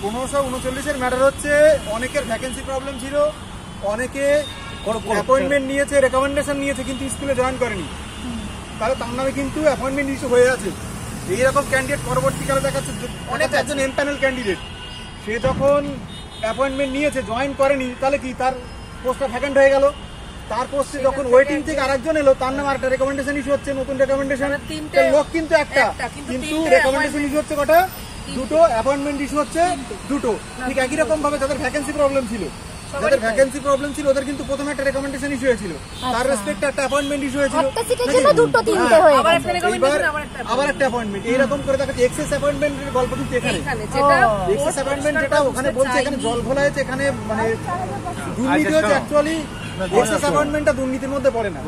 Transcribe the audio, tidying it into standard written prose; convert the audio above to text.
1539-এর matter হচ্ছে অনেকের vacancy problem ছিল, অনেকে অ্যাপয়েন্টমেন্ট নিয়েছে, রেকমেন্ডেশন নিয়েছে কিন্তু স্কুলে জয়েন করেনি, তাহলে তার নামে কিন্তু অ্যাপয়েন্টমেন্ট ইস্যু হয়ে আছে। এইরকম ক্যান্ডিডেট পরবর্তীকালে দেখাচ্ছে অনেক একজন এমপ্যানেল ক্যান্ডিডেট, সে যখন অ্যাপয়েন্টমেন্ট নিয়েছে জয়েন করেনি, তাহলে কি তার পোস্টটা ভ্যাকেন্ট হয়ে গেল। তার পোস্টে যখন ওয়েটিং থেকে আরেকজন এলো, তার নামে আরেকটা রেকমেন্ডেশন ইস্যু হচ্ছে, নতুন রেকমেন্ডেশন। লোক কিন্তু একটা, কিন্তু রেকমেন্ডেশন ইস্যু হচ্ছে কটা? দুটো। অ্যাপয়েন্টমেন্ট ইস্যু হচ্ছে দুটো। ঠিক একই রকম ভাবে যাদের ভ্যাকেন্সি প্রবলেম ছিল, ওদের কিন্তু প্রথমে একটা রেকমেন্ডেশন ইস্যু হয়েছিল, তার রেসপেক্টে একটা অ্যাপয়েন্টমেন্ট ইস্যু হয়েছিল, আবার একটা অ্যাপয়েন্টমেন্ট। এইরকম করে দেখাচ্ছে এক্সেস অ্যাপয়েন্টমেন্টের গল্প কিন্তু এখানে। এক্সেস অ্যাপয়েন্টমেন্ট যেটা ওখানে বলছে, এখানে জল ঘোলা হয়েছে, এখানে মানে দুর্নীতি হচ্ছে। অ্যাকচুয়ালি এক্সেস অ্যাপয়েন্টমেন্টটা দুর্নীতির মধ্যে পড়ে না।